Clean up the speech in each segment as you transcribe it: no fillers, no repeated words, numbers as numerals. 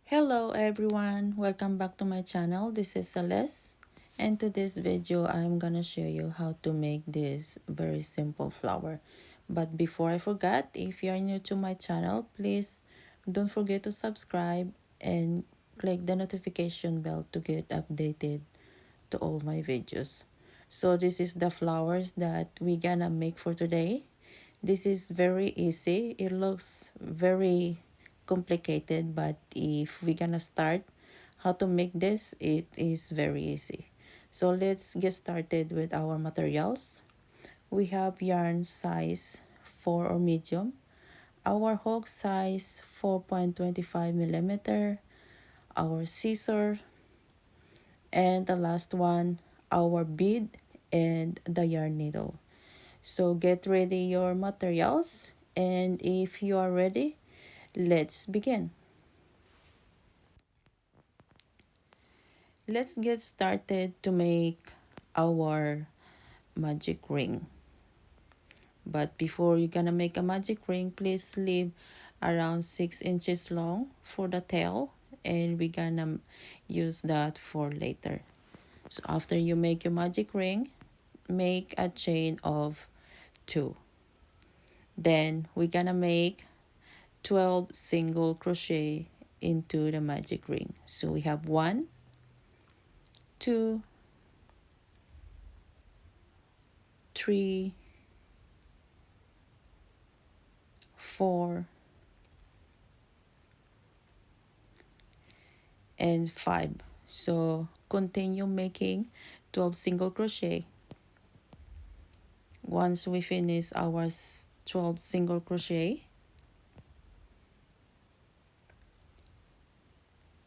Hello everyone, welcome back to my channel. This is Celeste, and to this video I'm gonna show you how to make this very simple flower. But before I forget, if you are new to my channel, please don't forget to subscribe and click the notification bell to get updated to all my videos. So this is the flowers that we gonna make for today. This is very easy. It looks very complicated, but if we're gonna start how to make this, it is very easy. So let's get started with our materials. We have yarn size 4 or medium, our hook size 4.25 millimeter, our scissor, and the last one, our bead and the yarn needle. So get ready your materials, and if you are ready, let's begin. Let's get started to make our magic ring. But before you're gonna make a magic ring, please leave around 6 inches long for the tail, and we're gonna use that for later. So after you make your magic ring, make a chain of 2. Then we're gonna make 12 single crochet into the magic ring. So we have 1, 2, 3, 4, and 5. So continue making 12 single crochet. Once we finish our 12 single crochet,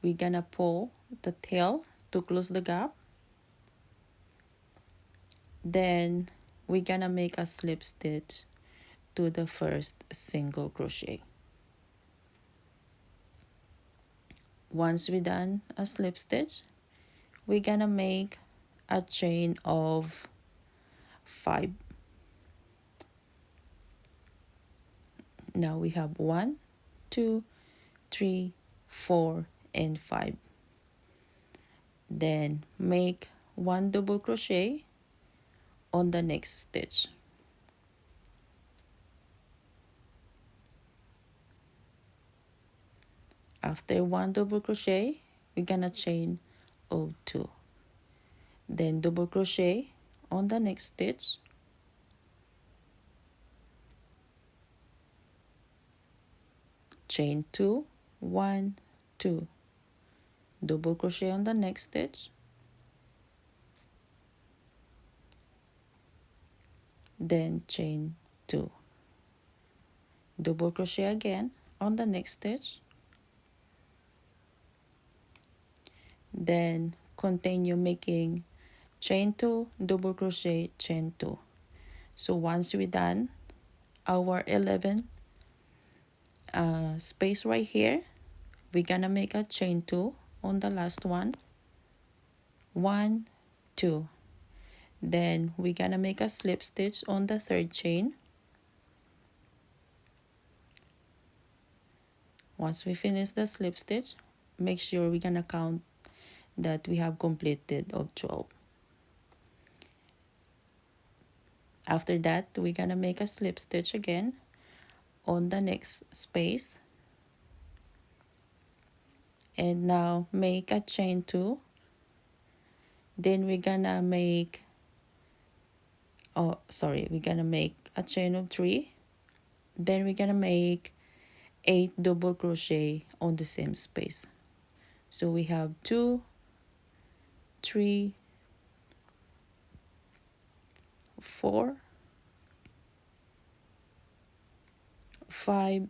we're gonna pull the tail to close the gap. Then we're gonna make a slip stitch to the first single crochet. Once we done a slip stitch, we're gonna make a chain of 5. Now we have 1, 2, 3, 4, and 5. Then make 1 double crochet on the next stitch. After 1 double crochet, we're gonna chain of 2. Then double crochet on the next stitch. Chain 2, 1, 2. Double crochet on the next stitch. Then chain 2. Double crochet again on the next stitch. Then continue making chain 2, double crochet, chain 2. So once we're done our 11 space right here, we're gonna make a chain 2 on the last one. 1, 2. Then we're gonna make a slip stitch on the third chain. Once we finish the slip stitch, make sure we're gonna count that we have completed of 12. After that, we're gonna make a slip stitch again on the next space, and now make a chain 2. Then we're gonna make we're gonna make a chain of 3. Then we're gonna make 8 double crochet on the same space. So we have 2, 3, 4, 5,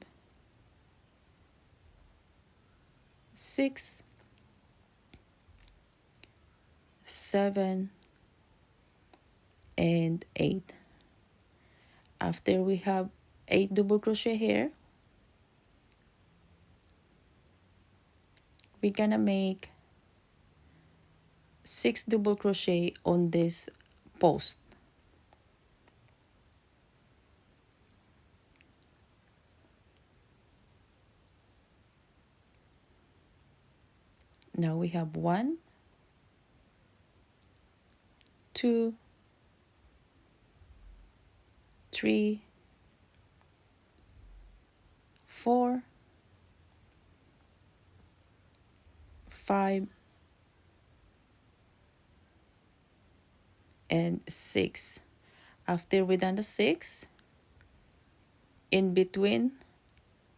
6, 7, and 8. After we have 8 double crochet here, we're gonna make 6 double crochet on this post. Now we have 1, 2, 3, 4, 5, and 6. After we done the 6, in between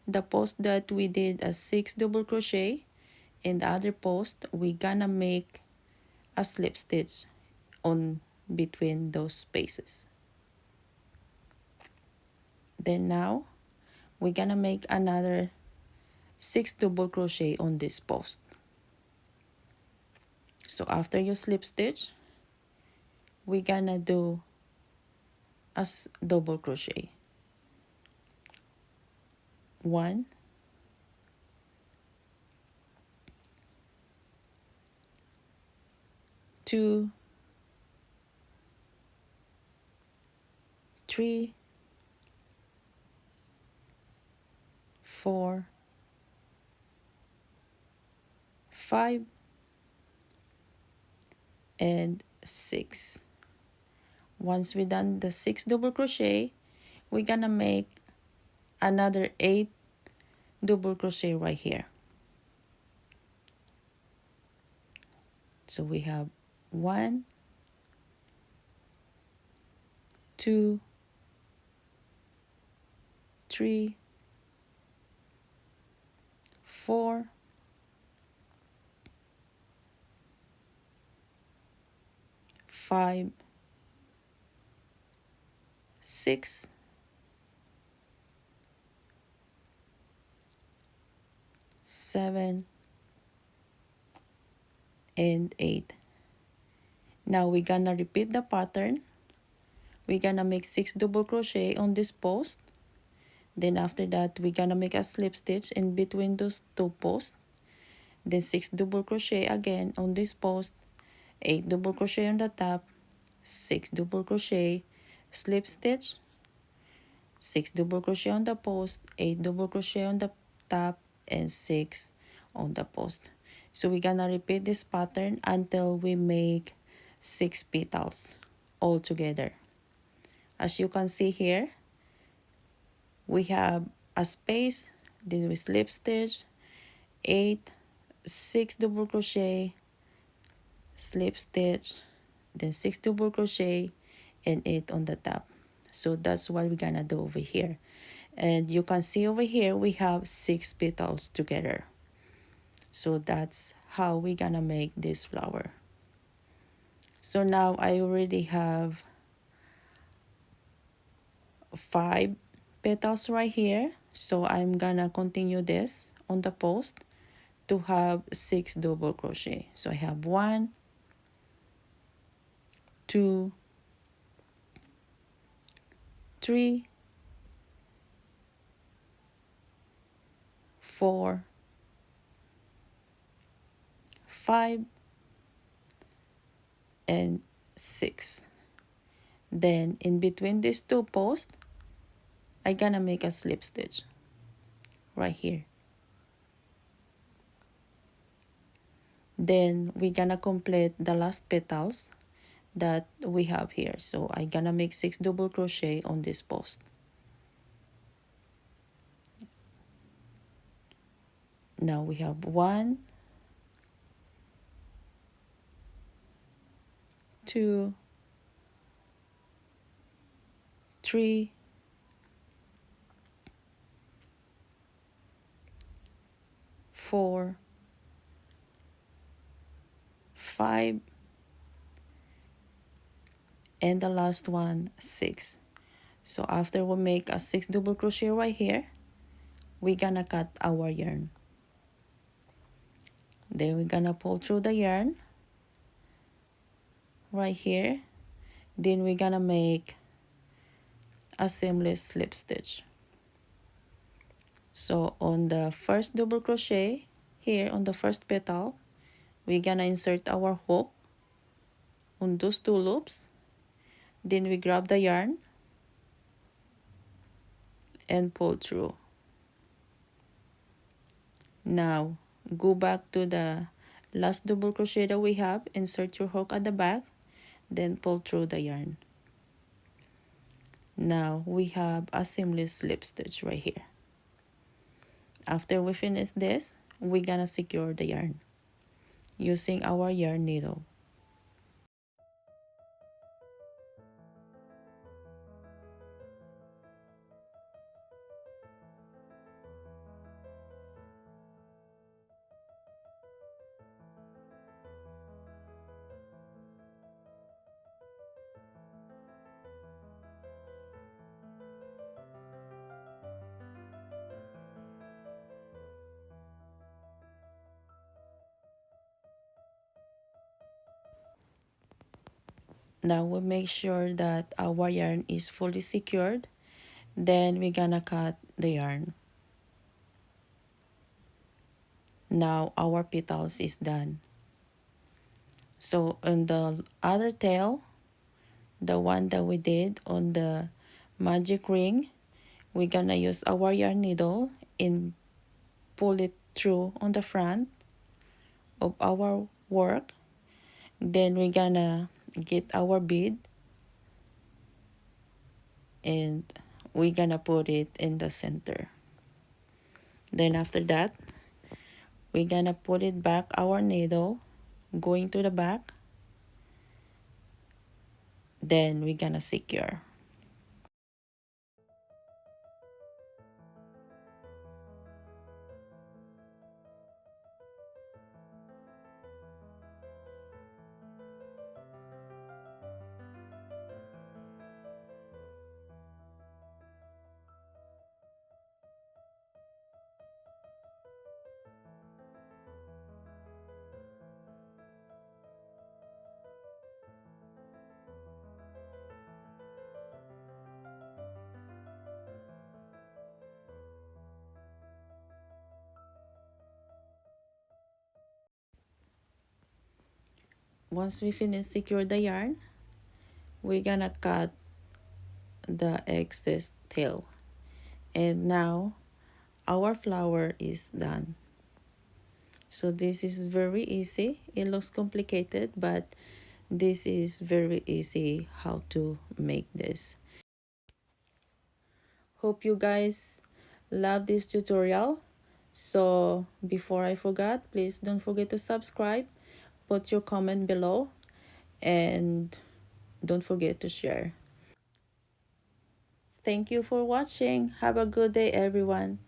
the post that we did a 6 double crochet, in the other post we gonna make a slip stitch on between those spaces. Then now we're gonna make another 6 double crochet on this post. So after you slip stitch, we're gonna do a double crochet. 1, 2, 3, 4, 5, and 6. Once we done the 6 double crochet, we're gonna make another 8 double crochet right here. So we have 1, 2, 3, 4, 5, 6, 7, and 8. Now we're gonna repeat the pattern. We're gonna make 6 double crochet on this post. Then after that, we're gonna make a slip stitch in between those two posts. Then 6 double crochet again on this post, 8 double crochet on the top, 6 double crochet, slip stitch, 6 double crochet on the post, 8 double crochet on the top, and 6 on the post. So we're gonna repeat this pattern until we make 6 petals all together. As you can see here, we have a space, then we slip stitch, 8, 6 double crochet, slip stitch, then 6 double crochet, and 8 on the top. So that's what we're gonna do over here. And you can see over here we have 6 petals together. So that's how we're gonna make this flower. So now I already have 5 petals right here. So I'm gonna continue this on the post to have 6 double crochet. So I have 1, 2, 3, 4, 5, and 6. Then in between these two posts, I'm gonna make a slip stitch right here. Then we're gonna complete the last petals that we have here. So I'm gonna make 6 double crochet on this post. Now we have 1, 2, 3, 4, 5, and the last one 6. So after we make a 6 double crochet right here, we're gonna cut our yarn. Then we're gonna pull through the yarn right here. Then we're gonna make a seamless slip stitch. So on the first double crochet here on the first petal, we're gonna insert our hook on those 2 loops. Then we grab the yarn and pull through. Now go back to the Last double crochet that we have, insert your hook at the back, then pull through the yarn. Now we have a seamless slip stitch right here. After we finish this, we're gonna secure the yarn using our yarn needle. Now we make sure that our yarn is fully secured. Then we're gonna cut the yarn. Now our petals is done. So on the other tail, the one that we did on the magic ring, we're gonna use our yarn needle and pull it through on the front of our work. Then we're gonna get our bead and we're gonna put it in the center. Then after that, we're gonna put it back our needle going to the back. Then we're gonna secure. Once we finish secure the yarn, we're gonna cut the excess tail. And now our flower is done. So this is very easy. It looks complicated, but this is very easy how to make this. Hope you guys love this tutorial. So before I forget, please don't forget to subscribe, put your comment below, and don't forget to share. Thank you for watching. Have a good day, everyone.